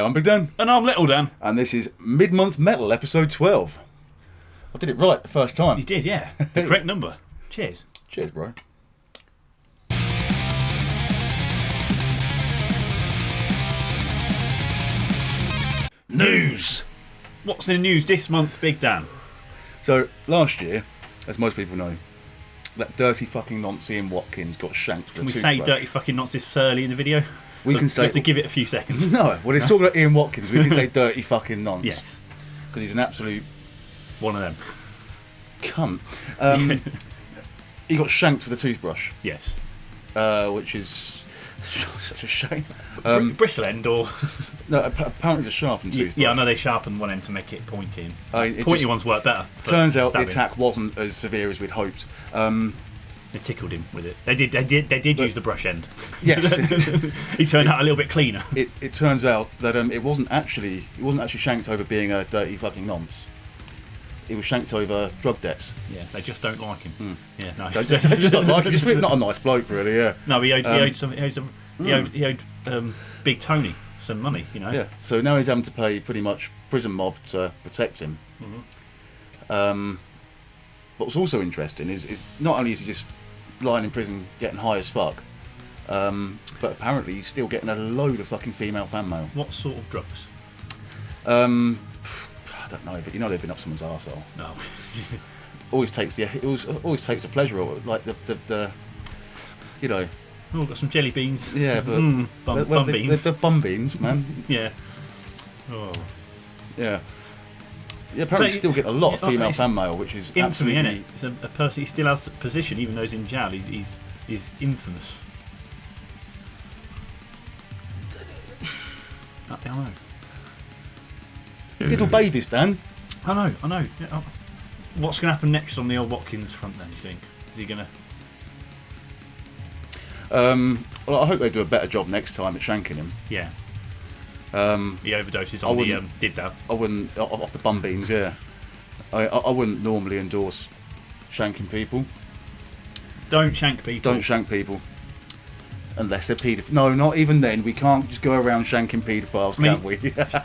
I'm Big Dan. And I'm Little Dan. And this is Mid-Month Metal, episode 12. I did it right the first time. You did, yeah. The correct number. Cheers. Cheers, bro. News! What's in the news this month, Big Dan? So, last year, as most people know, that dirty fucking nonce Ian Watkins got shanked with Can a we toothbrush. say dirty fucking nonce this early in the video? We can say... We have to give it a few seconds. No, when it's talking about Ian Watkins, we can say dirty fucking nonce. Yes. Because he's an absolute... One of them. Cunt. He got shanked with a toothbrush. Yes. Which is such a shame. Bristle end or... No, apparently it's a sharpened toothbrush. Yeah, I know they sharpened one end to make it pointy. Pointy just ones work better. Turns out stabbing. the attack wasn't as severe as we'd hoped. They tickled him with it. They did use the brush end. Yes. He turned out a little bit cleaner. It turns out that it wasn't actually shanked over being a dirty fucking nonce. He was shanked over drug debts. Yeah, they just don't like him. Yeah, no. They just don't like him. He's really not a nice bloke, really. Yeah. No, he owed Big Tony some money, you know. Yeah. So now he's having to pay pretty much prison mob to protect him. Mm-hmm. What's also interesting is not only is he just lying in prison getting high as fuck, but apparently he's still getting a load of fucking female fan mail. What sort of drugs? I don't know, but you know they've been up someone's arsehole. No. always takes the pleasure of it, like the you know. Oh, got some jelly beans. Yeah, but bum beans. They're bum beans, man. Yeah. Oh. Yeah. Yeah, apparently you still get a lot of female fan mail, which is infamy, absolutely... It's a person, he still has a position, even though he's in jail. He's infamous. I know. Little babies, Dan. I know. Yeah, what's going to happen next on the old Watkins front then, you think? Is he going to... well, I hope they do a better job next time at shanking him. Yeah. He overdoses on the did that. I wouldn't... Off the bum beans, yeah. I wouldn't normally endorse shanking people. Don't shank people. Don't shank people. Unless they're paedophiles. No, not even then. We can't just go around shanking paedophiles, can we?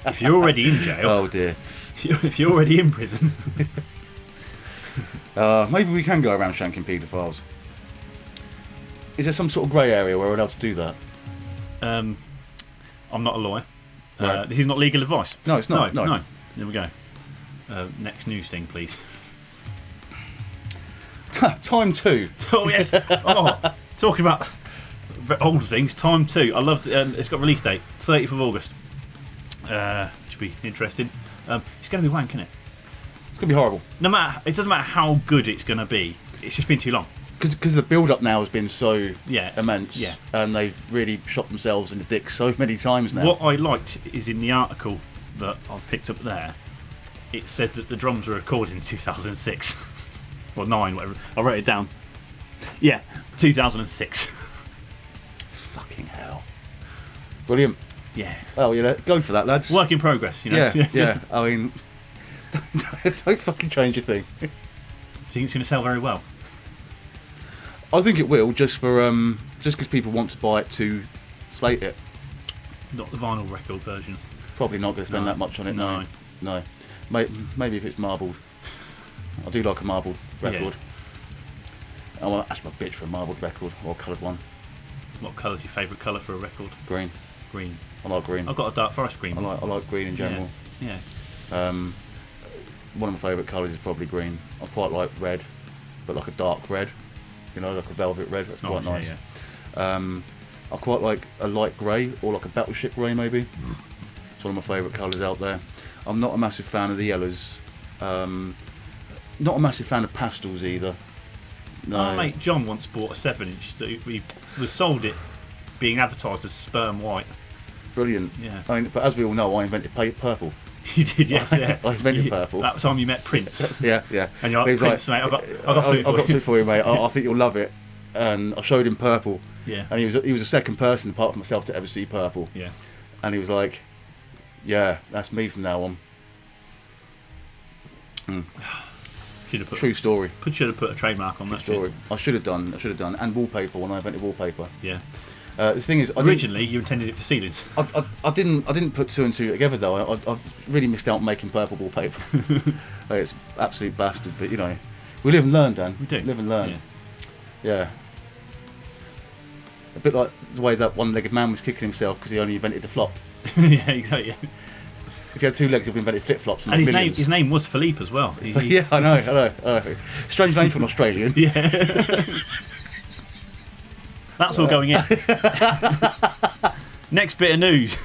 If you're already in jail... Oh, dear. If you're already in prison... maybe we can go around shanking paedophiles. Is there some sort of grey area where we're allowed to do that? I'm not a lawyer. Right. This is not legal advice. No, it's not. No. There we go. Next news thing, please. Time 2. Oh, yes. Oh, talking about old things. Time 2. I loved it. It's got release date 30th of August. Should be interesting. It's going to be wank, isn't it? It's going to be horrible. It doesn't matter how good it's going to be. It's just been too long. Because the build-up now has been so immense, yeah, and they've really shot themselves in the dick so many times now. What I liked is in the article that I've picked up there, it said that the drums were recorded in 2006. Or 9, whatever. I wrote it down. Yeah, 2006. Fucking hell. Brilliant. Yeah. Oh, yeah, go for that, lads. Work in progress, you know. Yeah. I mean, don't fucking change a thing. Do you think it's going to sell very well? I think it will, just because people want to buy it to slate it. Not the vinyl record version. Probably not going to spend that much on it. No. Maybe if it's marbled. I do like a marbled record. Yeah. I want to ask my bitch for a marbled record or a coloured one. What colour's your favourite colour for a record? Green. Green. I like green. I've got a dark forest green. I like green in general. Yeah. One of my favourite colours is probably green. I quite like red, but like a dark red. You know, like a velvet red. That's quite nice. Yeah. I quite like a light grey or like a battleship grey maybe. It's one of my favourite colours out there. I'm not a massive fan of the yellows. Not a massive fan of pastels either. No. Our mate John once bought a 7-inch that he was sold it being advertised as sperm white. Brilliant. Yeah. I mean, but as we all know, I invented purple. You did, yes. Yeah. I invented purple. That time you met Prince. Yeah. And you're like, Prince, mate, I've got something for you, mate. I think you'll love it. And I showed him purple. Yeah. And he was the second person apart from myself to ever see purple. Yeah. And he was like, "Yeah, that's me from now on." True story. Should have put a trademark on that. Story. I should have done. And wallpaper when I invented wallpaper. Yeah. The thing is, originally you intended it for ceilings. I didn't put two and two together though. I've really missed out making purple wallpaper. It's absolute bastard, but you know, we live and learn, Dan. We do. Live and learn. Yeah. A bit like the way that one-legged man was kicking himself because he only invented the flop. Yeah, exactly. If you had two legs, you'd have invented flip-flops. And his name was Philippe as well. Yeah, I know. Strange name for an Australian. Yeah. That's all going in. Next bit of news,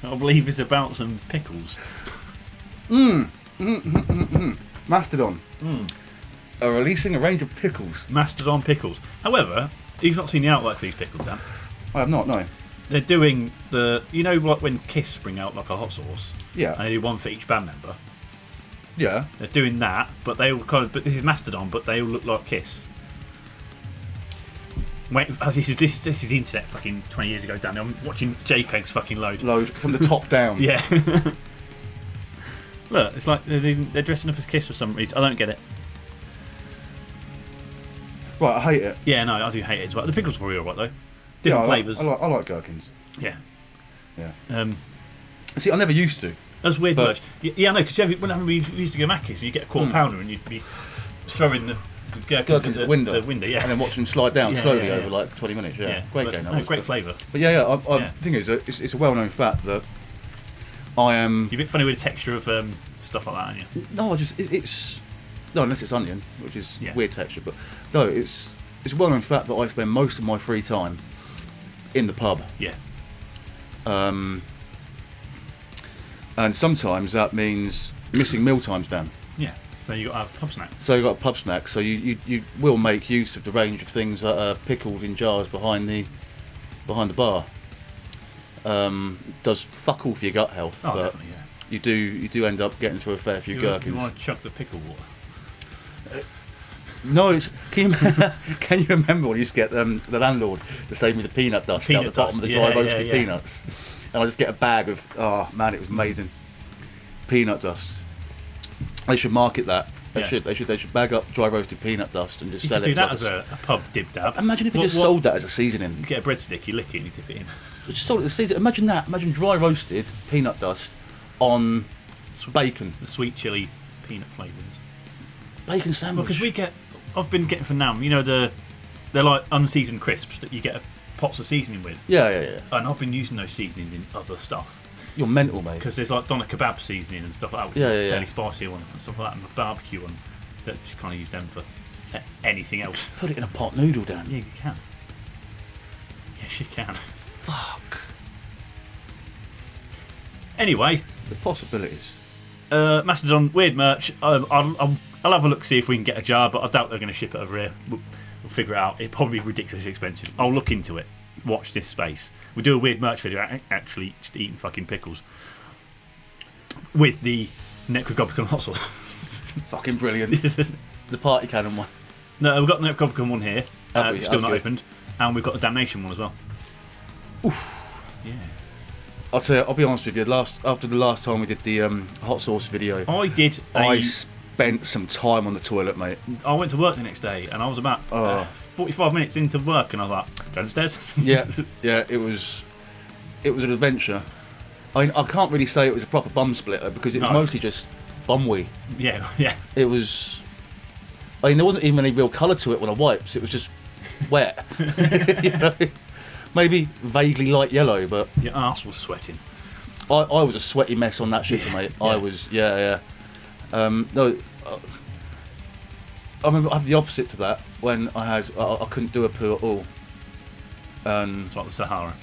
I believe, is about some pickles. Mastodon are releasing a range of pickles. Mastodon pickles. However, you've not seen the artwork for these pickles, Dan. I have not, no. They're doing like when Kiss bring out like a hot sauce. Yeah. And they do one for each band member. Yeah. They're doing that, but they all but this is Mastodon, but they all look like Kiss. Wait, this is the internet fucking 20 years ago, Dan. I'm watching JPEGs fucking load from the top down. Yeah. Look, it's like they're dressing up as Kiss for some reason. I don't get it. Right, I hate it. Yeah, no, I do hate it as well. The pickles are probably alright though. Different flavours. I like gherkins. Yeah. Yeah. See, I never used to. That's weird merch. Yeah, I know, because when we used to go Mackies, you get a quarter pounder and you'd be throwing the gherkins into the window. Yeah. And then watch them slide down slowly over like 20 minutes. Yeah. Great game. Great flavour. But the thing is, it's a well-known fact that I am. You're a bit funny with the texture of stuff like that, aren't you? No, it's. No, unless it's onion, which is weird texture. But no, it's a well-known fact that I spend most of my free time in the pub. Yeah. And sometimes that means missing meal times, Dan. Yeah. So you got to have pub snack. So you got a pub snack. So you will make use of the range of things that are pickled in jars behind the bar. Does fuck all for your gut health. Oh, but definitely, yeah. You do end up getting through a fair few gherkins. You want to chuck the pickle water? No, can you remember when you used to get the landlord to save me the peanut dust out the bottom of the dry roasted peanuts? And I just get a bag of, oh man, it was amazing. Peanut dust. They should market that. They should bag up dry roasted peanut dust and just sell it. You could do that as a pub dib dab. Imagine if you just sold that as a seasoning. You get a breadstick, you lick it and you dip it in. Just sold it as a seasoning. Imagine that. Imagine dry roasted peanut dust on bacon. The sweet chili peanut flavours. Bacon sandwich. Because I've been getting for Nam, you know, they're like unseasoned crisps that you get pots of seasoning with. Yeah. And I've been using those seasonings in other stuff. You're mental, mate. Because there's like doner kebab seasoning and stuff like that, which is fairly spicy one and stuff like that, and the barbecue one. That just kind of use them for anything else. Put it in a pot noodle, Dan. Yeah, you can. Yes, you can. Fuck. Anyway, the possibilities. Mastodon weird merch. I'll have a look, see if we can get a jar, but I doubt they're going to ship it over here. We'll figure it out. It'll probably be ridiculously expensive. I'll look into it. Watch this space. We'll do a weird merch video, actually just eating fucking pickles with the Necrogoblicon hot sauce. Fucking brilliant. The party cannon one. No, we've got the Necrogoblicon one here. Still not good. opened. And we've got the Damnation one as well. Oof. Yeah. I'll be honest with you. After the last time we did the hot sauce video, I spent some time on the toilet, mate. I went to work the next day, and I was about 45 minutes into work, and I was like, go downstairs. Yeah. It was an adventure. I can't really say it was a proper bum splitter because it was mostly just bum wee. Yeah. It was. I mean, there wasn't even any real colour to it when I wiped. It was just wet. You know? Maybe vaguely light yellow, but your arse was sweating. I was a sweaty mess on that shitter, mate. Yeah. I was, no, I remember I had the opposite to that when I couldn't do a poo at all. It's like the Sahara.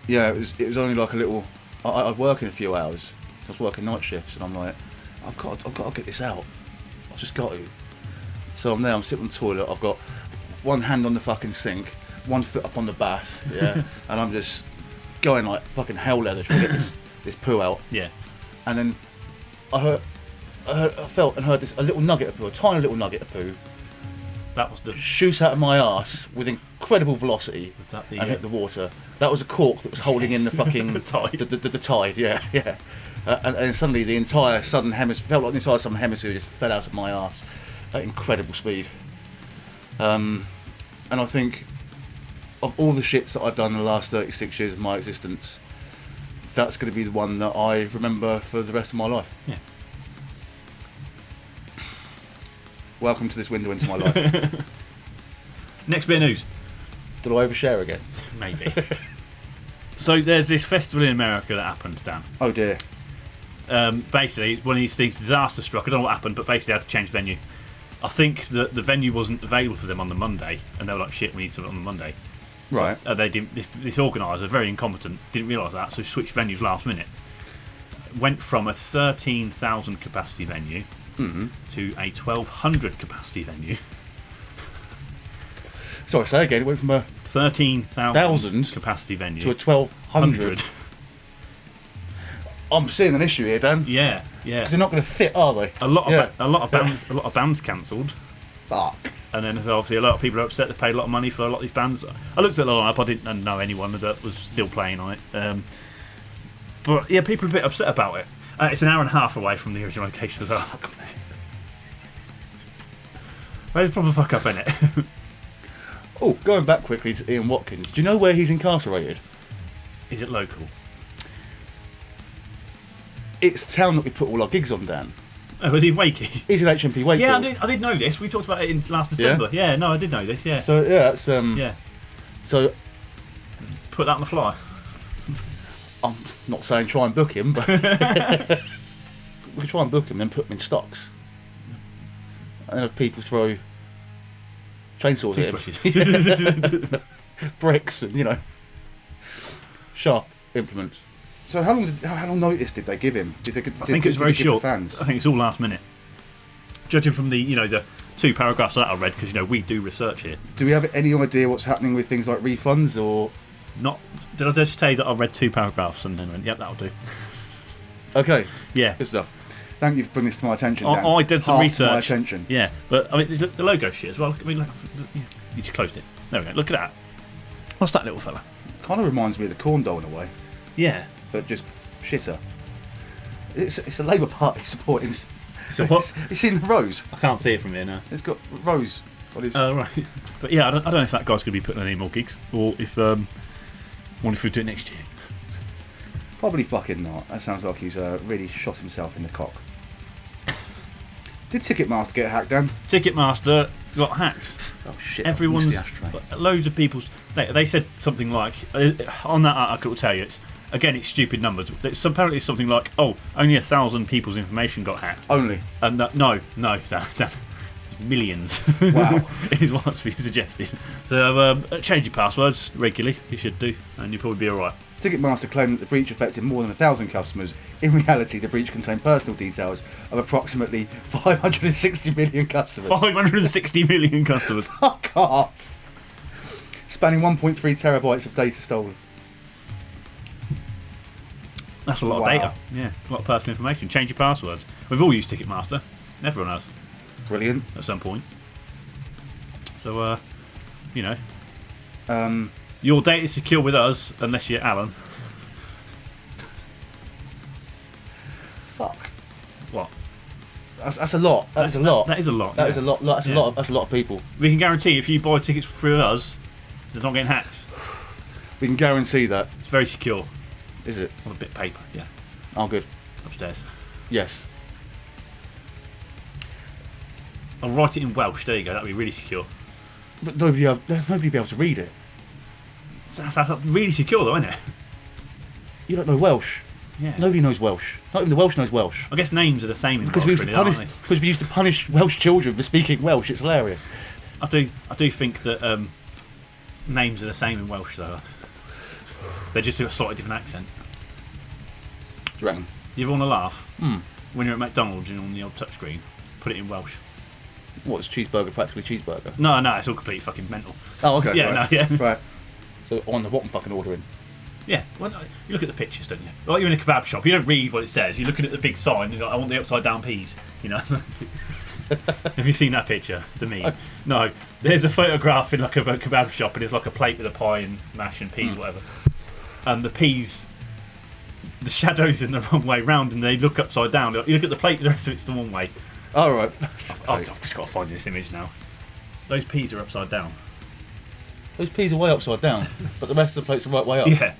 Yeah, it was only like a little. I'd work in a few hours. I was working night shifts, and I'm like, I've got to get this out. I've just got to. So I'm there. I'm sitting on the toilet. I've got one hand on the fucking sink, one foot up on the bath, and I'm just going like fucking hell leather trying to get this poo out. Yeah. And then I felt and heard a little nugget of poo, a tiny little nugget of poo. That was the shoot out of my arse with incredible velocity. Was that and hit the water? That was a cork that was holding in the fucking the tide. The tide, yeah. And suddenly the entire southern hemisphere felt like the entire southern hemisphere just fell out of my arse at incredible speed. And I think of all the shits that I've done in the last 36 years of my existence, that's going to be the one that I remember for the rest of my life. Yeah. Welcome to this window into my life. Next bit of news. Did I overshare again? Maybe. So there's this festival in America that happened, Dan. Oh dear. Basically, it's one of these things, disaster struck. I don't know what happened, but basically they had to change venue. I think that the venue wasn't available for them on the Monday, and they were like, shit, we need something on the Monday. Right. They didn't. This organiser, very incompetent, didn't realise that, so switched venues last minute. Went from a 13,000 capacity venue to a 1,200 capacity venue. Sorry, say again. It went from a 13,000 capacity venue to a 1,200. I'm seeing an issue here, Dan. Yeah, yeah. They're not going to fit, are they? A lot of bands cancelled. Fuck. And then obviously a lot of people are upset. They've paid a lot of money for a lot of these bands. I looked at the lineup. I didn't know anyone that was still playing on it. But yeah, people are a bit upset about it. It's an hour and a half away from the original location as well. Fuck me. There's a proper fuck up in it. Oh, going back quickly to Ian Watkins. Do you know where he's incarcerated? Is it local? It's the town that we put all our gigs on, Dan. Oh, was he Wakey? He's in HMP Wakefield. Yeah, I did know this. We talked about it in last December. Yeah, no, I did know this. Yeah. So yeah, it's yeah. So Put that on the fly. I'm not saying try and book him, but we could try and book him and then put him in stocks. And if people throw chainsaws at him, bricks, and sharp implements. So how long notice did they give him? I think it was very short. I think it's all last minute. Judging from the the 2 paragraphs that I read, because we do research here. Do we have any idea what's happening with things like refunds or not? Did I just tell you that I read 2 paragraphs and then went, yep, that'll do. Okay. Yeah. Good stuff. Thank you for bringing this to my attention, Dan. I did some research. My attention. Yeah, but I mean the logo shit as well. I mean, you just closed it. There we go. Look at that. What's that little fella? Kind of reminds me of the corn doll in a way. Yeah. But just shitter. It's a Labour Party supporting. So what? You seen the rose? I can't see it from here now. It's got rose. Oh right. But yeah, I don't know if that guy's going to be putting any more gigs, or if we do it next year. Probably fucking not. That sounds like he's really shot himself in the cock. Did Ticketmaster get hacked, Dan? Ticketmaster got hacked. Oh shit! Everyone's loads of people's. They said something like on that article. Will tell you it's stupid numbers. Apparently it's something like only 1,000 people's information got hacked. Only. And no, that millions. Wow. is what's being suggested. So change your passwords regularly. You should do, and you'll probably be all right. Ticketmaster claimed that the breach affected more than 1,000 customers. In reality, the breach contained personal details of approximately 560 million customers. 560 million customers. Fuck off! Spanning 1.3 terabytes of data stolen. That's a lot of data. Yeah, a lot of personal information. Change your passwords. We've all used Ticketmaster. Everyone has. Brilliant. At some point. So, your data is secure with us, unless you're Alan. Fuck. What? That's a lot. That is a lot. That is a lot. That is a lot. That's a lot. That's a lot of people. We can guarantee if you buy tickets through us, they're not getting hacked. We can guarantee that. It's very secure. Is it? On a bit of paper, yeah. Oh, good. Upstairs. Yes. I'll write it in Welsh. There you go. That'll be really secure. But nobody will be able to read it. That's really secure, though, isn't it? You don't know Welsh. Yeah. Nobody knows Welsh. Not even the Welsh knows Welsh. I guess names are the same in because Welsh, because we used to punish Welsh children for speaking Welsh. It's hilarious. I do think that names are the same in Welsh, though. They just have a slightly different accent. Do you reckon? You ever want to laugh? Hmm. When you're at McDonald's and on the old touchscreen, put it in Welsh. What's cheeseburger practically cheeseburger? No, it's all completely fucking mental. Oh, okay. Yeah, right. no, yeah. Right. So on the what I'm fucking ordering. Yeah, well, you look at the pictures, don't you? Like you're in a kebab shop, you don't read what it says. You're looking at the big sign. You're like, I want the upside down peas. Have you seen that picture? The meme? No. There's a photograph in like a kebab shop, and it's like a plate with a pie and mash and peas, whatever. And the peas, the shadow's in the wrong way round, and they look upside down. You look at the plate, the rest of it's the one way. All right. I've just got to find this image now. Those peas are upside down. Those peas are way upside down, but the rest of the plate's the right way up. Yeah.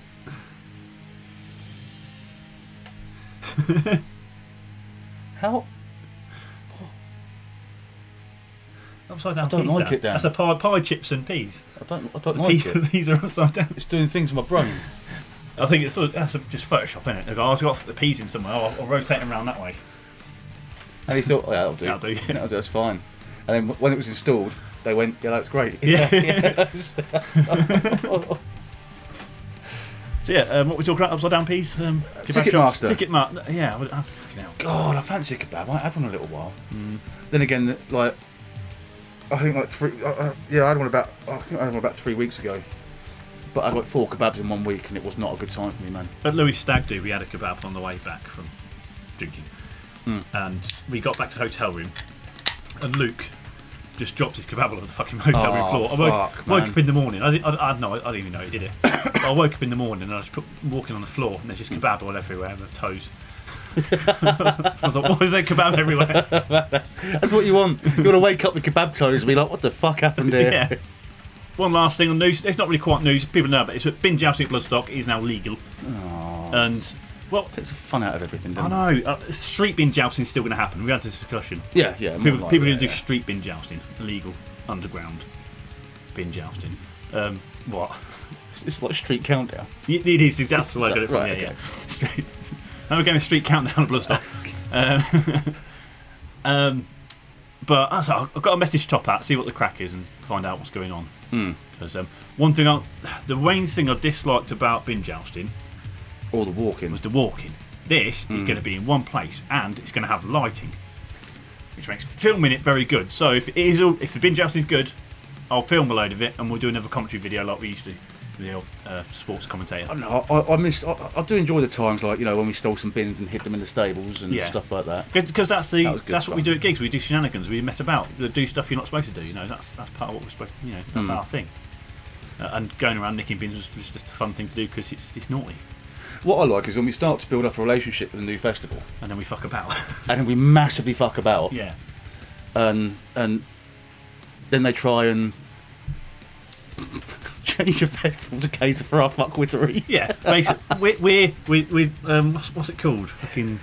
How? Upside down. I don't peas, like Dan. it, Dan. That's a pie chips and peas. I don't like it. Peas are upside down. It's doing things in my brain. I think it's that's just Photoshop, isn't it? They go, I've got the peas in somewhere. I'll rotate them around that way. And he thought, oh, yeah, that'll do. That'll do, yeah. That'll do, that's fine. And then when it was installed, they went, yeah, that's great. Yeah. So yeah, what we talking about? Upside down peas. Ticketmaster. Ticketmaster. Yeah. Fucking hell. God, I fancy a kebab. I had one a little while. Then again, like, I think like I had one about. I think I had one about 3 weeks ago. But I had like 4 kebabs in 1 week, and it was not a good time for me, man. At Louis' stag do, we had a kebab on the way back from drinking, and we got back to the hotel room, and Luke just dropped his kebab on the fucking hotel room floor. I woke up in the morning. I didn't even know he did it. But I woke up in the morning and I was walking on the floor, and there's just kebab all everywhere with toes. I was like, why is there kebab everywhere? That's what you want. You want to wake up with kebab toes and be like, what the fuck happened here? Yeah. One last thing on news. It's not really quite news. People know about it. It's that binge jousting at Bloodstock is now legal. And, well... It takes the fun out of everything, doesn't I know. Street binge jousting is still going to happen. We had this discussion. Yeah. People are going to do street binge jousting. Illegal. Underground. Binge jousting. What? It's like Street Countdown. It is. That's where I got it from. Right, yeah. okay. Now we're going Street Countdown at Bloodstock. But I've got a message to top at, see what the crack is, and find out what's going on. Because the main thing I disliked about binge jousting, or the walking, was the walking. This is going to be in one place, and it's going to have lighting, which makes filming it very good. So if the binge jousting is good, I'll film a load of it, and we'll do another commentary video like we used to. The old sports commentator. I do enjoy the times like when we stole some bins and hid them in the stables and stuff like that. Because that's what we do at gigs. We do shenanigans. We mess about. We do stuff you're not supposed to do. That's part of what we're supposed. That's our thing. And going around nicking bins was just a fun thing to do because it's naughty. What I like is when we start to build up a relationship with a new festival, and then we fuck about. And then we massively fuck about. Yeah. And then they try and change a festival to cater for our fuckwittery. Yeah, basically, we what's it called? Fucking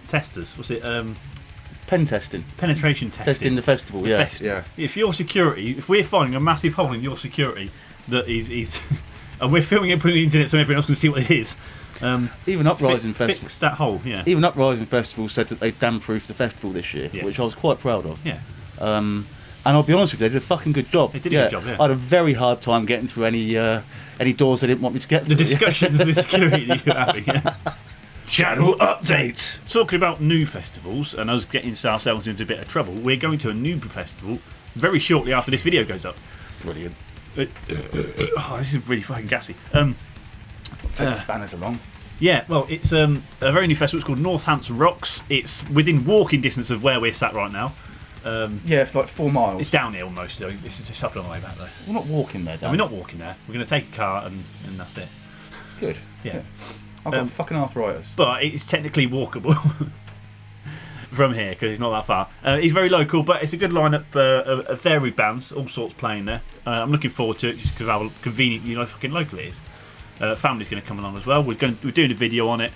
testers. What's it? Pen testing. Penetration testing. Testing the festival. Yeah. If your security, if we're finding a massive hole in your security that is and we're filming it, putting it on the internet so everyone else can see what it is. Even Uprising Festival. Fix that hole. Yeah. Even Uprising Festival said that they've damn-proofed the festival this year, which I was quite proud of. Yeah. And I'll be honest with you, they did a fucking good job. They did a good job, yeah. I had a very hard time getting through any doors they didn't want me to get through. The discussions with security that you were having, yeah. Channel update! Talking about new festivals and us getting ourselves into a bit of trouble, we're going to a new festival very shortly after this video goes up. Brilliant. This is really fucking gassy. Take the spanners along. Yeah, well, it's a very new festival. It's called Northants Rocks. It's within walking distance of where we're sat right now. It's like 4 miles. It's downhill most, though. It's just up on the way back, though. We're not walking there, Dan. No, we're not walking there. We're going to take a car and that's it. Good. Yeah. I've got fucking arthritis. But it's technically walkable from here because it's not that far. It's very local, but it's a good lineup of varied bands, all sorts playing there. I'm looking forward to it just because of how convenient, fucking local it is. Family's going to come along as well. We're doing a video on it.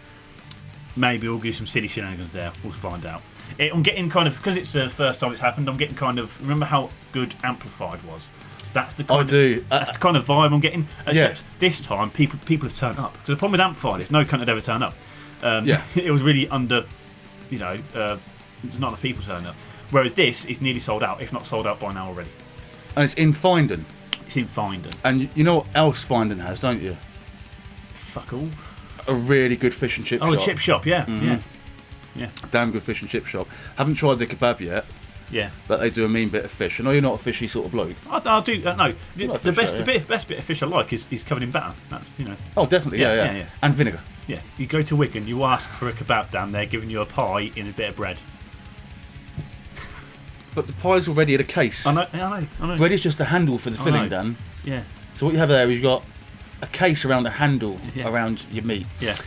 Maybe we'll do some city shenanigans there. We'll find out. I'm getting kind of, because it's the first time it's happened, I'm getting kind of, remember how good Amplified was? That's the kind that's the kind of vibe I'm getting. Except this time, people have turned up. Because the problem with Amplified is no cunt had ever turned up. It was really under, there's not enough people turned up. Whereas this is nearly sold out, if not sold out by now already. And it's in Findon. It's in Findon. And you know what else Findon has, don't you? Fuck all. A really good fish and chip shop. Oh, a chip shop, yeah. Mm-hmm. Yeah. Damn good fish and chip shop. Haven't tried the kebab yet. Yeah. But they do a mean bit of fish. I know you're not a fishy sort of bloke. I do. No. The best bit of fish I like is covered in batter. That's Oh, definitely. Yeah. And vinegar. Yeah. You go to Wigan, you ask for a kebab down there, giving you a pie in a bit of bread. But the pie's already in a case. I know. Bread is just a handle for the filling, Dan. Yeah. So what you have there is you've got a case around a handle around your meat. Yeah.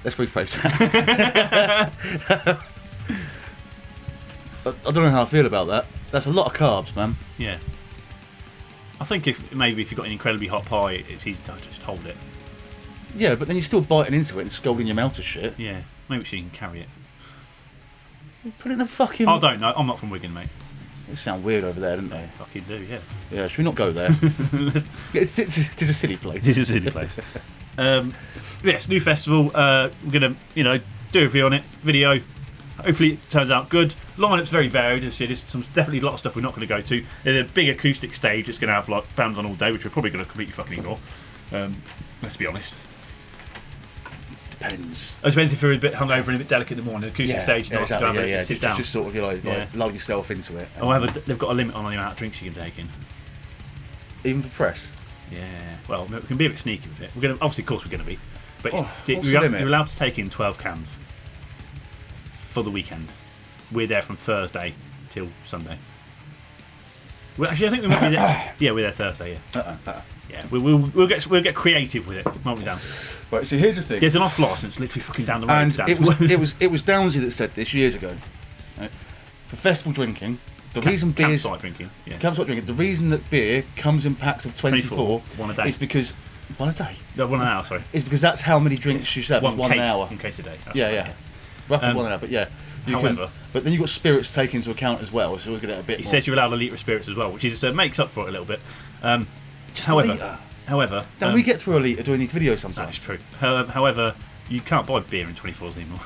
Let's rephrase that. I don't know how I feel about that. That's a lot of carbs, man. Yeah. I think if you've got an incredibly hot pie, it's easy to just hold it. Yeah, but then you're still biting into it and scalding your mouth to shit. Yeah, maybe she can carry it. Put it in a fucking... I don't know. I'm not from Wigan, mate. They sound weird over there, don't they? Fucking do, yeah. Yeah, should we not go there? It's a city place. It's a city place. Yes, new festival. We're going to, do a review on it. Video. Hopefully it turns out good. Lineup's very varied. As I said, there's definitely a lot of stuff we're not going to go to. There's a big acoustic stage that's going to have like bands on all day, which we're probably going to completely fucking ignore. Let's be honest. Depends. It depends if you're a bit hungover and a bit delicate in the morning. The acoustic stage is not exactly. to have sit down. Just sort of lull yourself into it. However, they've got a limit on the amount of drinks you can take in. Even for press. Yeah. Well, we can be a bit sneaky with it. We're going to, obviously, of course, we're going to be. But you're allowed to take in 12 cans for the weekend. We're there from Thursday till Sunday. Well, actually, I think we might be there. Yeah, we're there Thursday. Yeah. Yeah, we'll get creative with it, won't we, Dan? Right. So here's the thing. There's an off licence literally fucking down the road. And it was Downsy that said this years ago. Right? For festival drinking, the reason beer's campsite drinking. Yeah. Campsite drinking. The reason that beer comes in packs of 24 one a day is because one a day. No, 1 hour. Sorry. Is because that's how many drinks you should have. One case, an hour. In case a day. Yeah. Roughly 1 hour, but yeah. But then you've got spirits taken into account as well, so we'll get it a bit. He says you're allowed a litre of spirits as well, which is makes up for it a little bit. However, Dan, we get through a litre doing these videos sometimes. That's true. However, you can't buy beer in 24s anymore.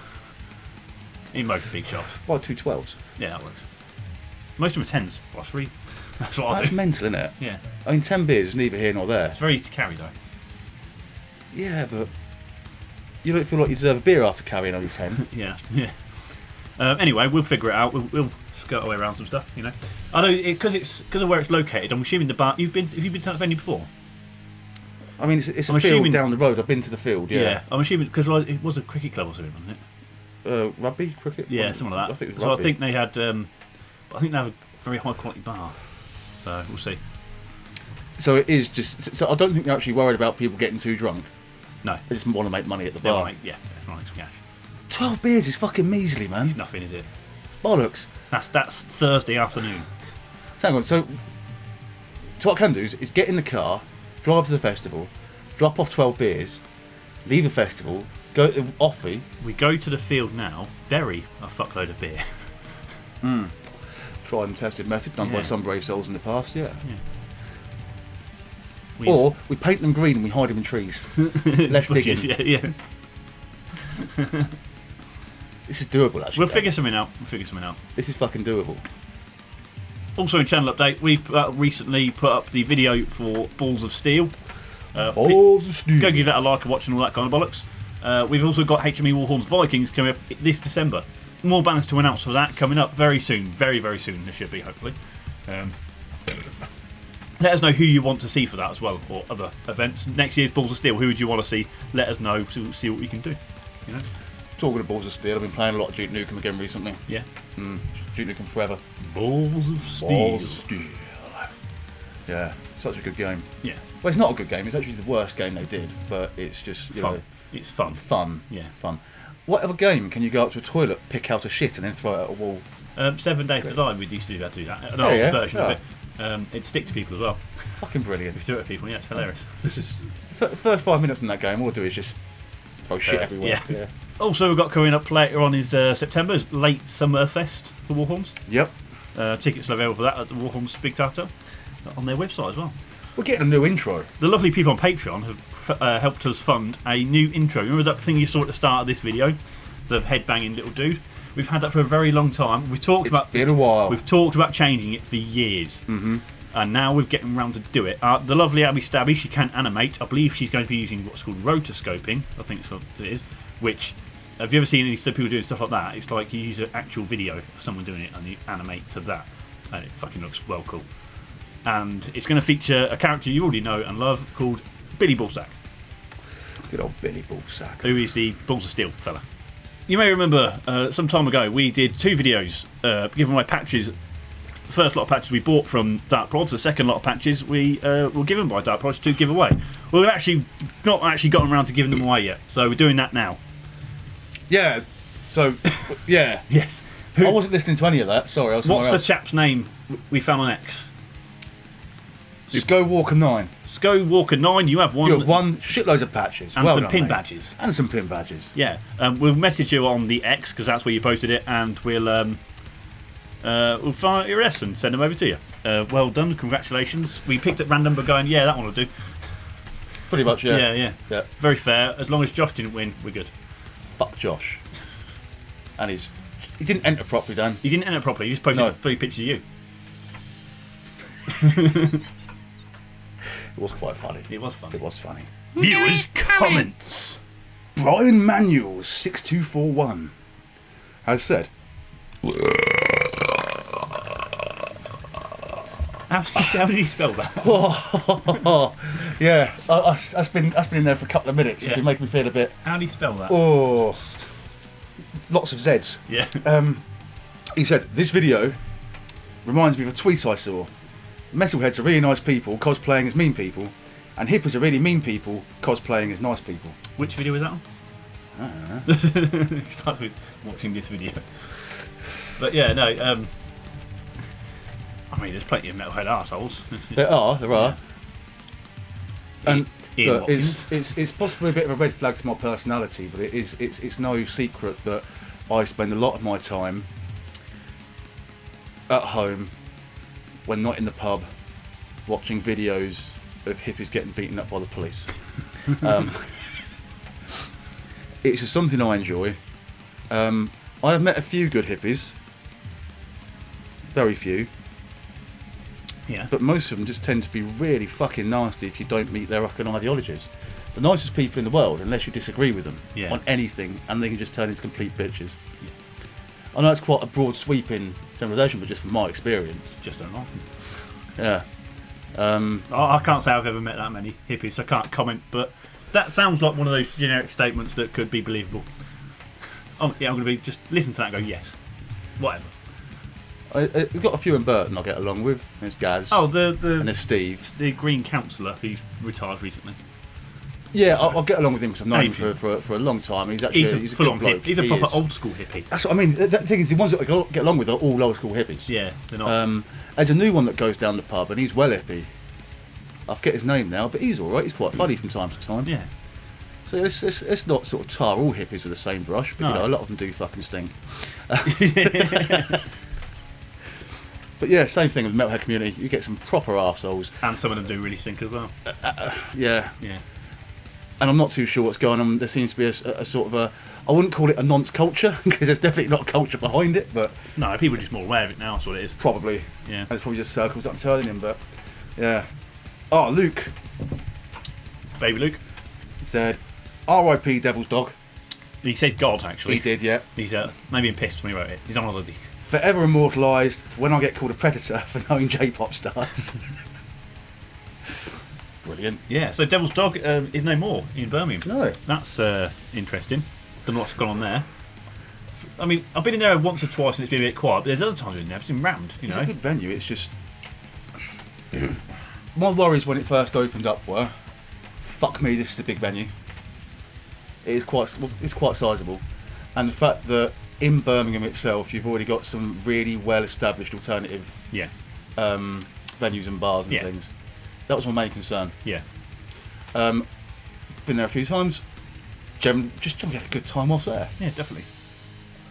In most big shops. Buy 2 12s. Yeah, that works. Most of them are 10s. Well, 3. That's what I do. That's mental, isn't it? Yeah. I mean, 10 beers is neither here nor there. It's very easy to carry, though. Yeah, but you don't feel like you deserve a beer after carrying only 10. Yeah. Anyway, we'll figure it out. We'll skirt our way around some stuff, I know because of where it's located. I'm assuming the bar. Have you been to that venue before? I mean, it's a field down the road. I've been to the field. Yeah. I'm assuming because it was a cricket club or something, wasn't it? Rugby, cricket. Yeah, something like that. I think it was so rugby. I think they had. I think they have a very high quality bar. So we'll see. So it is just. So I don't think they're actually worried about people getting too drunk. No. They just want to make money at the bar. Yeah, make some cash. 12 beers is fucking measly, man. It's nothing, is it? It's bollocks. That's Thursday afternoon. So hang on. So what I can do is get in the car, drive to the festival, drop off 12 beers, leave the festival, go to Offie. We go to the field now, bury a fuckload of beer. Tried and tested method done by some brave souls in the past, yeah. Or we paint them green and we hide them in trees. Less digging. Yeah. This is doable, actually. We'll figure something out. This is fucking doable. Also, in channel update, we've recently put up the video for Balls of Steel. Balls of Steel. Go give that a like and watch and all that kind of bollocks. We've also got HME Warhorns Vikings coming up this December. More bands to announce for that coming up very soon. Very, very soon, there should be, hopefully. Let us know who you want to see for that as well, or other events. Next year's Balls of Steel, who would you want to see? Let us know to see what we can do. Talking of Balls of Steel, I've been playing a lot of Duke Nukem again recently. Yeah. Duke Nukem Forever. Balls of Steel. Balls of Steel. Yeah, such a good game. Yeah. Well, it's not a good game. It's actually the worst game they did, but it's just fun. It's fun. Fun. Yeah. Fun. What other game can you go up to a toilet, pick out a shit, and then throw it at a wall? 7 Days to Die, we used to do that. An old version of it. It'd stick to people as well. Fucking brilliant. We threw it at people, it's hilarious. It's just first 5 minutes in that game, all we'll do is just throw shit everywhere. Yeah. Also, we've got coming up later on is September's Late Summer Fest for Warhorns. Yep. Tickets are available for that at the Warhorns Big Tartar on their website as well. We're getting a new intro. The lovely people on Patreon have helped us fund a new intro. Remember that thing you saw at the start of this video? The head-banging little dude? We've had that for a very long time. It's been a while. We've talked about changing it for years. Mm-hmm. And now we're getting around to do it. The lovely Abby Stabby, she can animate. I believe she's going to be using what's called rotoscoping. I think that's what it is. Which, have you ever seen any people doing stuff like that? It's like you use an actual video of someone doing it and you animate to that. And it fucking looks well cool. And it's going to feature a character you already know and love called Billy Ballsack. Good old Billy Ballsack. Who is the Balls of Steel fella. You may remember some time ago we did 2 videos giving away patches. The first lot of patches we bought from Dark Prods, the second lot of patches we were given by Dark Prods to give away. We've actually not gotten around to giving them away yet, so we're doing that now. Yeah, so, yeah. Yes. I wasn't listening to any of that, sorry. I was What's the else. chap's name we found on X? Skywalker 9. Skywalker 9, you have one. You have one, shitloads of patches. And well some done, pin mate. badges. And some pin badges. Yeah. We'll message you on the X, because that's where you posted it, and we'll find out your address and send them over to you. Well done, congratulations. We picked at random, but going, yeah, that one will do. Pretty much, yeah. Yeah. Very fair. As long as Josh didn't win, we're good. Fuck Josh. And he didn't enter properly, Dan. He didn't enter properly. He just posted 3 pictures of you. It was quite funny. It was funny. It was funny. Viewers' comments. Brian Manuel 6241 has said, How did he spell that? yeah, that's been in there for a couple of minutes. Yeah. It's been making me feel a bit. How did he spell that? Oh, lots of Z's. Yeah. He said, this video reminds me of a tweet I saw. Metalheads are really nice people cosplaying as mean people, and hippies are really mean people cosplaying as nice people. Which video was that on? I don't know. He starts with watching this video. But yeah, no, I mean, there's plenty of metalhead arseholes. There are. And Ian look, Watkins. it's possibly a bit of a red flag to my personality, but it's no secret that I spend a lot of my time at home, when not in the pub, watching videos of hippies getting beaten up by the police. It's just something I enjoy. I have met a few good hippies. Very few. Yeah. But most of them just tend to be really fucking nasty if you don't meet their fucking ideologies. The nicest people in the world, unless you disagree with them on anything, and they can just turn into complete bitches. Yeah. I know it's quite a broad sweeping generalisation, but just from my experience. Just don't like them. Yeah. I can't say I've ever met that many hippies, so I can't comment, but that sounds like one of those generic statements that could be believable. Oh, yeah, I'm going to be just listen to that and go, yes. Whatever. We've got a few in Burton I get along with. There's Gaz. Oh, and there's Steve. The Green Councillor who's retired recently. Yeah, I'll get along with him because I've known him for a long time. He's a full-on good bloke. hippie. He's a proper old-school hippie. That's what I mean. The thing is, the ones that I get along with are all old-school hippies. Yeah, they're not. There's a new one that goes down the pub, and he's well hippie. I forget his name now, but he's all right. He's quite funny from time to time. Yeah. So let's not sort of tar all hippies with the same brush, but No. a lot of them do fucking stink. But yeah, same thing with the metalhead community. You get some proper arseholes. And some of them do really stink as well. Yeah. Yeah. And I'm not too sure what's going on. There seems to be a sort of a... I wouldn't call it a nonce culture, because there's definitely not a culture behind it, but... No, people are just more aware of it now, that's what it is. Probably. Yeah. And it's probably just circles I'm telling him, but... Yeah. Oh, Luke Baby Luke. said, R.I.P. Devil's Dog. He said God, actually. He did, yeah. He's maybe pissed when he wrote it. He's on holiday. Forever immortalised for when I get called a predator for knowing J-pop stars. It's brilliant. Yeah, so Devil's Dog is no more in Birmingham. No. That's interesting. Don't know what's gone on there. I mean, I've been in there once or twice and it's been a bit quiet, but there's other times I've been there, it's been rammed, you It's know. a good venue, it's just... My worries when it first opened up were, fuck me, this is a big venue. It's quite sizable. And the fact that in Birmingham itself, you've already got some really well-established alternative venues and bars and things. That was my main concern. Yeah. Been there a few times. Generally had a good time whilst there. Yeah, definitely.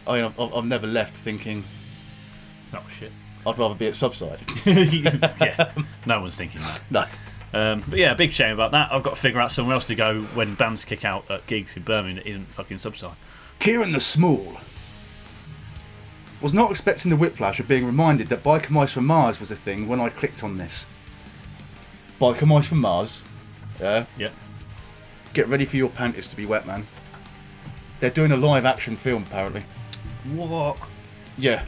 I mean, I've never left thinking, Oh, shit. I'd rather be at Subside. Yeah, no one's thinking that. No. But yeah, big shame about that. I've got to figure out somewhere else to go when bands kick out at gigs in Birmingham that isn't fucking Subside. Kieran the Small was not expecting the whiplash of being reminded that Biker Mice from Mars was a thing when I clicked on this. Biker Mice from Mars. Yeah. Yeah. Get ready for your panties to be wet, man. They're doing a live action film, apparently. What? Yeah.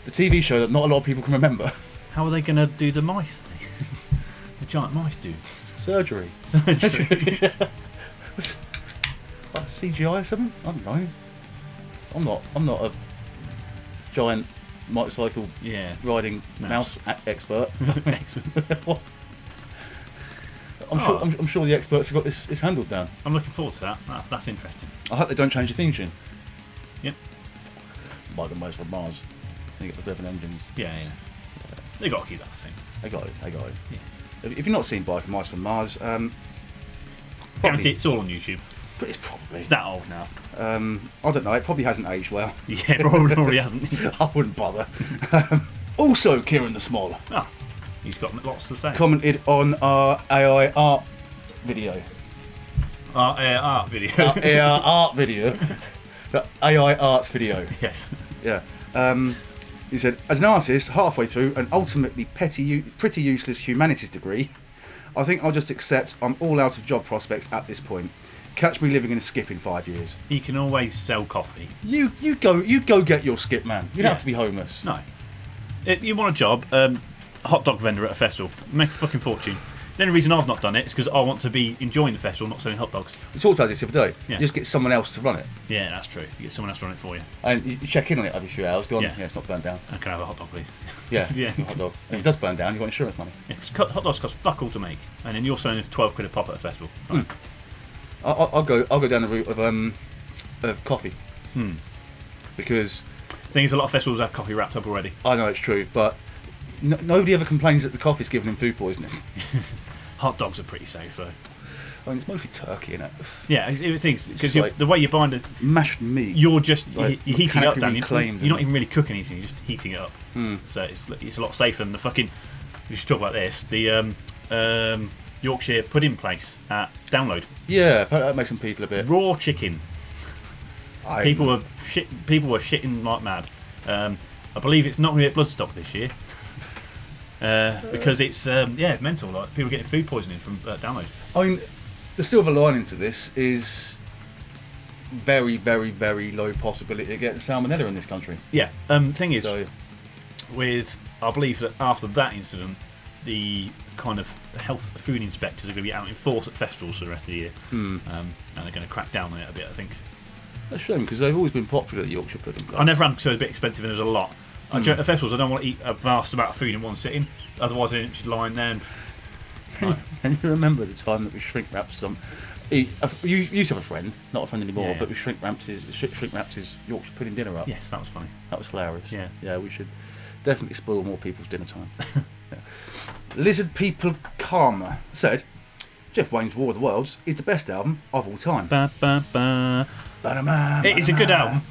The TV show that not a lot of people can remember. How are they going to do the mice thing? The giant mice dudes. Surgery. Surgery. CGI or something? I don't know. I'm not a giant motorcycle riding mouse expert. What? I'm sure the experts have got this handled down. I'm looking forward to that. That's interesting. I hope they don't change the theme tune. Yep. Biker Mice from Mars. You get the 7 engines. Yeah. They got to keep that the same. They got it. Yeah. If you've not seen Biker Mice from Mars, Guarantee it's all on YouTube. but it's probably. It's that old now. I don't know. It probably hasn't aged well. Yeah, probably hasn't. I wouldn't bother. Also, Kieran the Smaller Oh, he's got lots to say. commented on our AI art video. Our art video. Our AI art video. The AI arts video. Yes. Yeah. He said, as an artist, halfway through an ultimately pretty useless humanities degree, I think I'll just accept I'm all out of job prospects at this point. Catch me living in a skip in 5 years. You can always sell coffee. You go get your skip, man. You don't have to be homeless. No. If you want a job, hot dog vendor at a festival, make a fucking fortune. The only reason I've not done it is because I want to be enjoying the festival, not selling hot dogs. We talked about this the other day. Yeah. You just get someone else to run it. Yeah, that's true. You get someone else to run it for you. And you check in on it every few hours. Go on, Yeah. yeah, it's not burned down. And can I have a hot dog, please? Yeah, Yeah. hot dog. And if it does burn down, you've got insurance money. Yeah, 'cause hot dogs cost fuck all to make, and then you're selling it for 12 quid a pop at a festival. Right. I'll go down the route of coffee. Because The thing is, a lot of festivals have coffee wrapped up already. I know it's true, but nobody ever complains that the coffee's giving them food poisoning. Hot dogs are pretty safe, though. I mean, it's mostly turkey, innit? Yeah, it thinks because like the way you bind it, Mashed meat. you're just Like, you're heating it up, Dan. reclaimed, You're not even really cooking anything. You're just heating it up. So it's a lot safer than the fucking. We should talk about this. The Yorkshire pudding place at Download. Yeah, that makes some people a bit. Raw chicken. People were shitting like mad. I believe it's not going to be at Bloodstock this year because it's mental. Like people getting food poisoning from Download. I mean, the silver lining to this is very, very, very low possibility of getting salmonella in this country. Yeah. Thing is, So, I believe that after that incident, the kind of health food inspectors are going to be out in force at festivals for the rest of the year, and they're going to crack down on it a bit. I think. that's a shame because they've always been popular, the Yorkshire pudding. I never ran because it was a bit expensive and there was a lot. At festivals, I don't want to eat a vast amount of food in one sitting. Otherwise, I'm just lying there. And you remember the time that we shrink wrapped some? You used to have a friend, not a friend anymore, Yeah. but we shrink wrapped his Yorkshire pudding dinner up. Yes, that was funny. That was hilarious. Yeah. We should definitely spoil more people's dinner time. Yeah. Lizard People Karma said, Jeff Wayne's War of the Worlds is the best album of all time. Ba, ba, ba. It is a good album.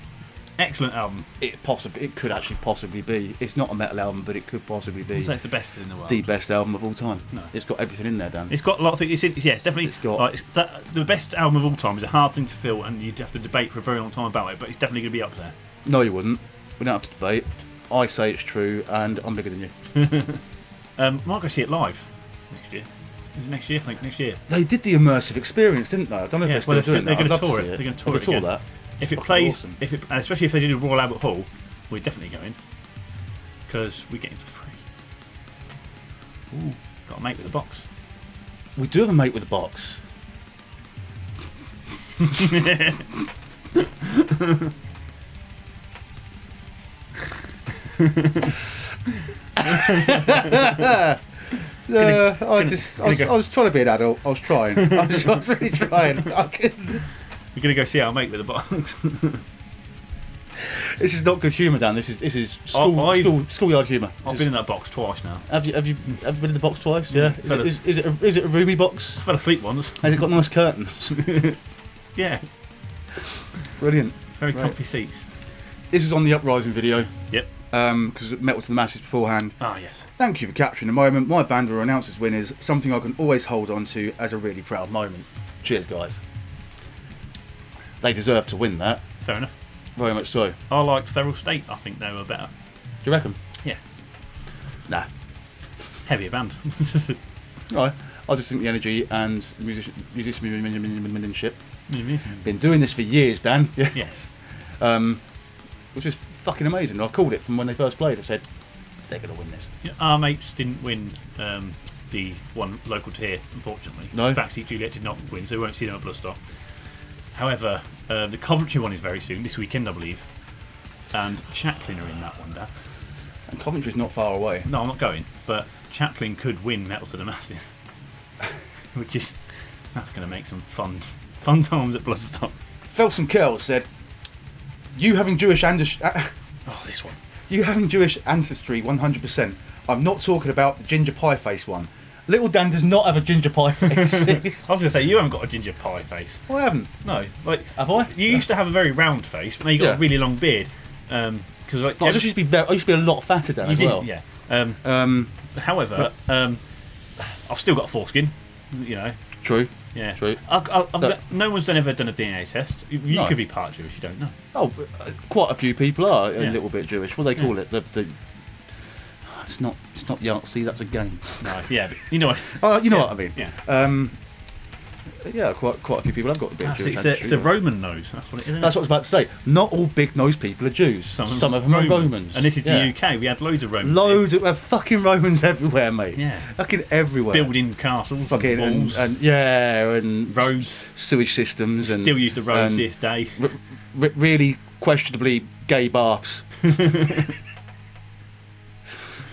Excellent album. It could actually possibly be. It's not a metal album, but it could possibly be I'd say it's the best in the world. the best album of all time. No. It's got everything in there, Dan. It's got a lot of things. It's definitely. It's got- the best album of all time is a hard thing to fill, and you'd have to debate for a very long time about it. But it's definitely going to be up there. No, you wouldn't. We don't have to debate. I say it's true, and I'm bigger than you. Might go see it live next year. Is it next year? I think next year. They did the immersive experience, didn't they? I don't know if Yeah, they're still well, doing they're that. going I'd to love tour see it. They're going to They tour could it tour again. that. If it Fucking plays, awesome. and especially if they do Royal Albert Hall, we're definitely going because we get into free. Ooh, got a mate with a box. We do have a mate with a box. I was trying to be an adult. I was trying. I was really trying. We're going to go see our mate with a box. This is not good humour, Dan. This is schoolyard humour. I've been in that box twice now. Have you been in the box twice? Yeah. Yeah. Is it a roomy box? I fell asleep once. Has it got nice curtains? Yeah, Brilliant. very Right. comfy seats. This is on the Uprising video. Yep. Because it Metal to the Masses beforehand. Ah, yes. Thank you for capturing the moment. My band were announced as winners, something I can always hold on to as a really proud moment. Cheers, guys. They deserve to win that. Fair enough. Very much so. I liked Feral State. I think they were better. Do you reckon? Yeah. Nah. Heavier band. Right. I just think the energy and the musicianship. Been doing this for years, Dan. Yeah. Yes. Which is fucking amazing. I called it from when they first played. I said, they're going to win this. Yeah, our mates didn't win the one local to here, unfortunately. No. Backseat Juliet did not win, so we won't see them at Bloodstock. However, the Coventry one is very soon, this weekend, I believe. And Chaplin are in that one, Dan. And Coventry's not far away. No, I'm not going, but Chaplin could win Metal to the Masses. Which is, that's going to make some fun times at Bloodstock. Felson Curl said, you having Jewish Oh, this one. You having Jewish ancestry 100%. I'm not talking about the ginger pie face one. Little Dan does not have a ginger pie face. I was going to say, you haven't got a ginger pie face. I haven't. No. Like, have I? You used to have a very round face, but now you've got a really long beard. Because like, I used to be a lot fatter Dan as well. Yeah. However, I've still got foreskin, you know. True. Yeah. True. No one's ever done a DNA test. You could be part Jewish, you don't know. Oh, quite a few people are a little bit Jewish. What do they call it? It's not Yahtzee, that's a game. No, yeah, but you know what? You know what I mean. Yeah. Yeah, quite a few people have got a bit of Jewish. It's a Roman nose. That's what it is. That's what I was about to say. Not all big nosed people are Jews. Some of them are Romans. And this is the UK. We had loads of Romans. We have fucking Romans everywhere, mate. Yeah. Fucking everywhere. Building castles, fucking walls, and roads, sewage systems, and still use the roads this day. Really questionably gay baths.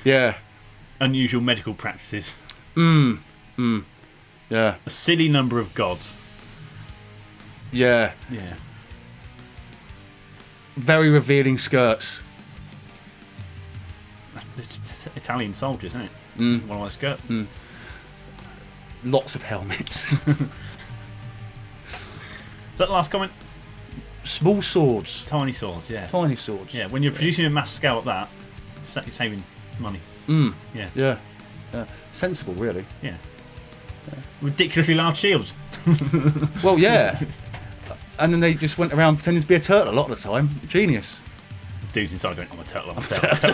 Yeah. Unusual medical practices. Yeah. A silly number of gods. Yeah. Yeah. Very revealing skirts. That's Italian soldiers, isn't it? One of my skirts. Lots of helmets. Is that the last comment? Small swords. Tiny swords, yeah. Tiny swords. Yeah, when you're producing a mass scale at that, you're saving money. Yeah. Sensible, really. Yeah. Ridiculously large shields. Well, yeah. And then they just went around pretending to be a turtle a lot of the time. Genius. Dude's inside going, I'm a turtle, I'm a turtle.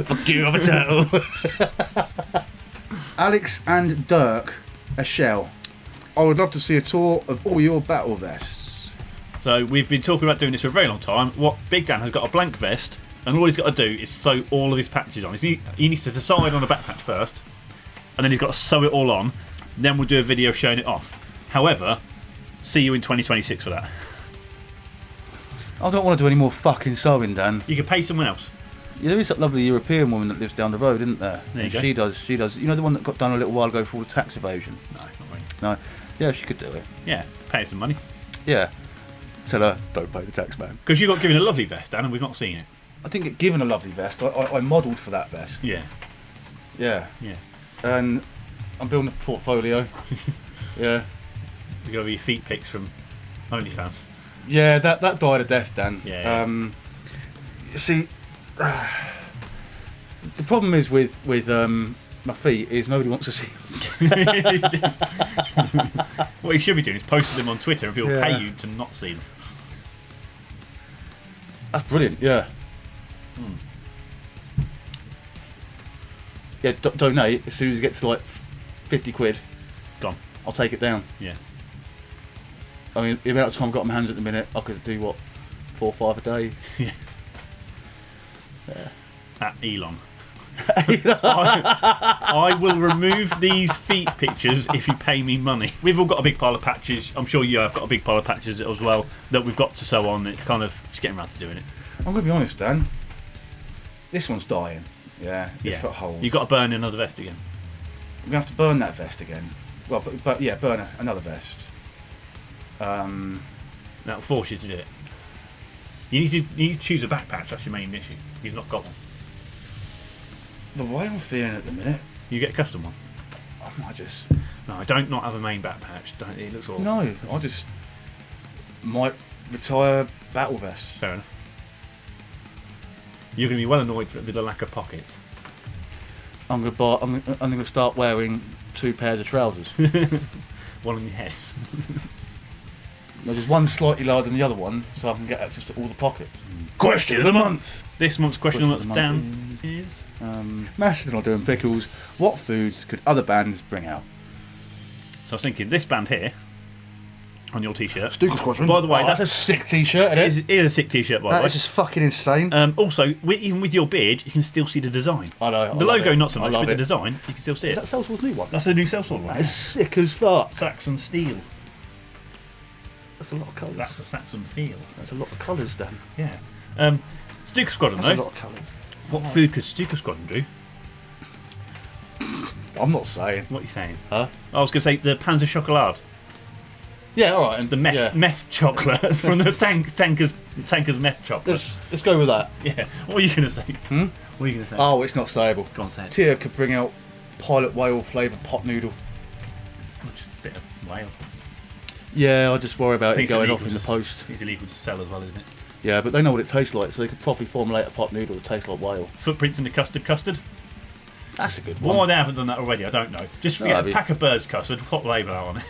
Fuck you, I'm a turtle. Alex and Dirk, a shell. I would love to see a tour of all your battle vests. So we've been talking about doing this for a very long time. What Big Dan has got a blank vest, and all he's got to do is sew all of his patches on. He needs to decide on a back patch first, and then he's got to sew it all on. Then we'll do a video showing it off. However, see you in 2026 for that. I don't want to do any more fucking sewing, Dan. You can pay someone else. Yeah, there is that lovely European woman that lives down the road, isn't there? There you go. She does. You know the one that got done a little while ago for all the tax evasion? No, not really. No. Yeah, she could do it. Yeah, pay her some money. Yeah. Tell her, don't pay the tax man. Because you got given a lovely vest, Dan, and we've not seen it. I didn't get given a lovely vest. I modelled for that vest. Yeah. Yeah. Yeah. And I'm building a portfolio. Yeah. You got your feet pics from OnlyFans. Yeah, that died a death, Dan. Yeah. See, the problem is with my feet is nobody wants to see them. What you should be doing is posting them on Twitter and people pay you to not see them. That's brilliant, yeah. Yeah, donate as soon as it gets to like 50 quid. Gone. I'll take it down. Yeah. I mean, the amount of time I've got on my hands at the minute, I could do, 4 or 5 a day. Yeah. At Elon. I will remove these feet pictures if you pay me money. We've all got a big pile of patches. I'm sure you have got a big pile of patches as well that we've got to sew on. It's kind of just getting around to doing it. I'm going to be honest, Dan. This one's dying. Yeah, it's got holes. You've got to burn another vest again. I'm going to have to burn that vest again. Well, but yeah, burn another vest. That'll force you to do it. You need to choose a back patch. That's your main issue. You've not got one. The way I'm feeling at the minute, You get a custom one. I might just. No, I don't not have a main back patch. Don't. It looks awful. No, I just might retire battle vest. Fair enough. You're going to be well annoyed with the lack of pockets. I'm gonna start wearing 2 pairs of trousers. One on your head. No, just one slightly lower than the other one, so I can get access to all the pockets. Question of the month. This month's question of the month, Dan, is Mastodon doing pickles. What foods could other bands bring out? So I was thinking, this band here, on your t-shirt. Stuka Squadron. By the way, that's a sick t-shirt. It is a sick t-shirt, by the way. That is just fucking insane. Also, even with your beard, you can still see the design. I know. The logo, not so much, but the design, you can still see it. Is that Salesforce's new one? That's the new Salesforce one. That is sick as fuck. Saxon steel. That's a lot of colours. That's a Saxon feel. That's a lot of colours, Dan. Yeah. Stuka Squadron, That's though. a lot of colours. What food could Stuka Squadron do? I'm not saying. What are you saying? Huh? I was going to say the Panzer Chocolade. Yeah, all right. And The meth chocolate from the tanker's meth chocolate. Let's go with that. Yeah. What are you going to say? What are you going to say? Oh, it's not sayable. Go on, say it. Tia could bring out pilot whale flavoured pot noodle. Just a bit of whale. Yeah, I just worry about it going off in the post. It's illegal to sell as well, isn't it? Yeah, but they know what it tastes like, so they could properly formulate a pot noodle that tastes like whale. Footprints in the custard. That's a good one. Why they haven't done that already, I don't know. Just get a pack of Bird's custard, put label on it.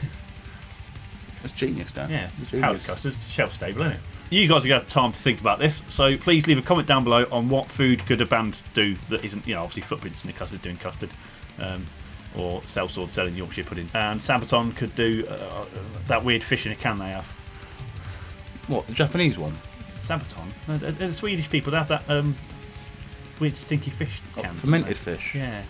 That's genius, Dan. Yeah, Howard's custard's shelf stable, isn't it? You guys are going to have time to think about this, so please leave a comment down below on what food could a band do that isn't, obviously Footprints in the custard doing custard, or Sellsword selling Yorkshire pudding. And Sabaton could do that weird fish in a can they have. What, the Japanese one? Sabaton? The Swedish people, they have that weird stinky fish can. Fermented fish? Yeah.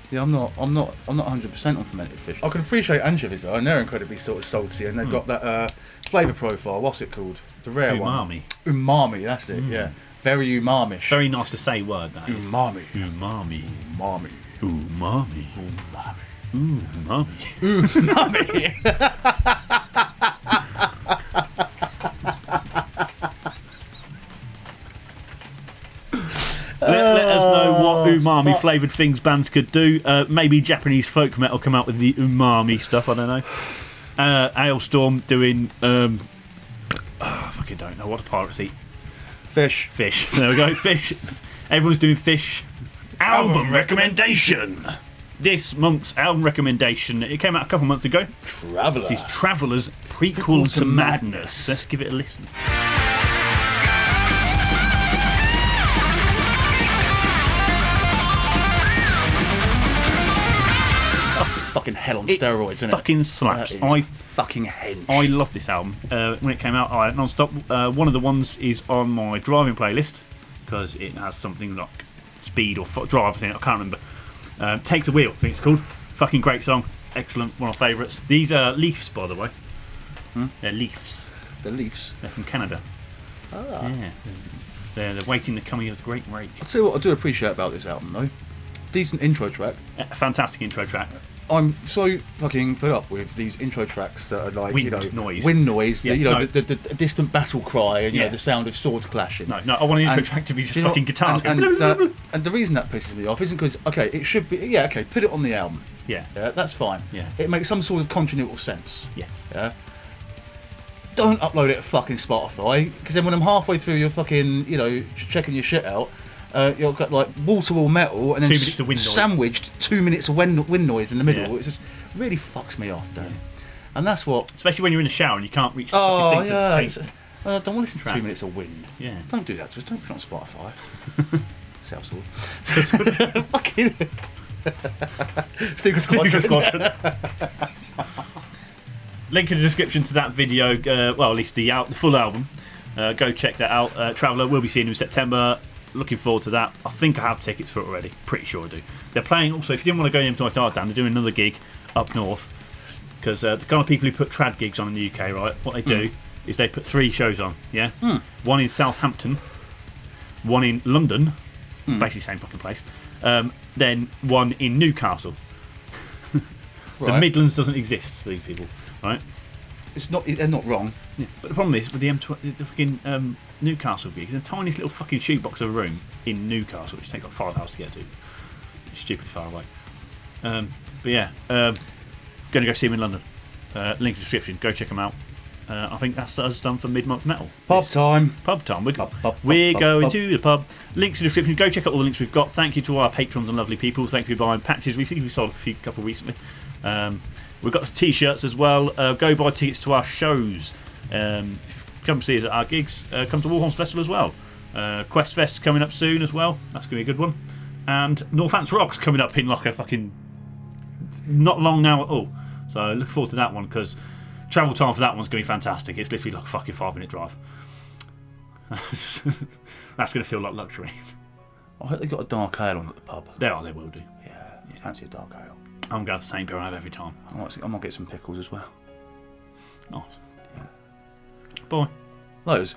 Yeah, I'm not 100% on fermented fish. I can appreciate anchovies though, and they're incredibly sort of salty, and they've got that flavour profile. What's it called? The rare one. Umami. That's it. Yeah, very umamish. Very nice to say word. That is. Umami. Umami. Umami. Umami. Umami. Umami. Let us know what umami flavoured things bands could do. Maybe Japanese folk metal come out with the umami stuff. I don't know. Ailstorm doing. I fucking don't know what the pirates eat. Fish. There we go. Fish. Everyone's doing fish. Album recommendation. This month's album recommendation. It came out a couple months ago. Traveller. This is Traveller's Prequel to Madness. Let's give it a listen. Fucking hell on steroids, isn't it? Fucking slaps. Fucking hench. I love this album. When it came out, I had it non-stop. One of the ones is on my driving playlist because it has something like speed or drive. I can't remember. Take the Wheel, I think it's called. Fucking great song. Excellent. One of my favourites. These are Leafs, by the way. They're Leafs. The Leafs. They're from Canada. Ah. Yeah. They're waiting the coming of the Great Rake. I'll tell you what I do appreciate about this album, though. Decent intro track. Fantastic intro track. I'm so fucking fed up with these intro tracks that are like, wind noise. Wind noise, Yeah, the distant battle cry and the sound of swords clashing. No, I want an intro track to be just fucking guitars. And the reason that pisses me off isn't because, okay, it should be, put it on the album. Yeah, that's fine. Yeah. It makes some sort of continual sense. Yeah. Don't upload it to fucking Spotify, because then when I'm halfway through your fucking, checking your shit out, you've got like wall-to-wall metal and then 2 minutes of wind noise. Sandwiched 2 minutes of wind noise in the middle. Yeah. It just really fucks me off, Dan. Yeah. And that's what... Especially when you're in the shower and you can't reach the fucking thing to change. I don't want to listen to 2 minutes of wind. Yeah. Don't do that to us. Don't put it on Spotify. Sellsword. Fucking... Snooker Squadron. Link in the description to that video, well, at least the full album. Go check that out. Traveller will be seeing him in September. Looking forward to that. I think I have tickets for it already. Pretty sure I do. They're playing also, if you didn't want to go into my dark down, they're doing another gig up north. Because the kind of people who put trad gigs on in the UK, right, what they do is they put 3 shows on, yeah? One in Southampton, one in London, basically same fucking place, then one in Newcastle. Right. The Midlands doesn't exist to these people, right? They're not wrong. Yeah. But the problem is with the fucking Newcastle gig, it's a tiny little fucking shoebox of a room in Newcastle, which takes like 5 hours to get to. It's stupidly far away. But yeah, going to go see him in London. Link in the description. Go check them out. I think that's us done for mid-month metal. Pub time. We're going to the pub. Links in the description. Go check out all the links we've got. Thank you to our patrons and lovely people. Thank you for buying patches recently. We sold a couple recently. We've got t-shirts as well. Go buy tickets to our shows. Come see us at our gigs. Come to Warhorns Festival as well. Quest Fest coming up soon as well. That's going to be a good one. And Northants Rocks coming up in like a fucking not long now at all. So look forward to that one because travel time for that one's going to be fantastic. It's literally like a fucking 5-minute drive. That's going to feel like luxury. I hope they got a dark ale on at the pub. They will do. Yeah. Fancy a dark ale. I'm going to have the same beer I have every time. I might get some pickles as well. Nice. Yeah. Bye. Those.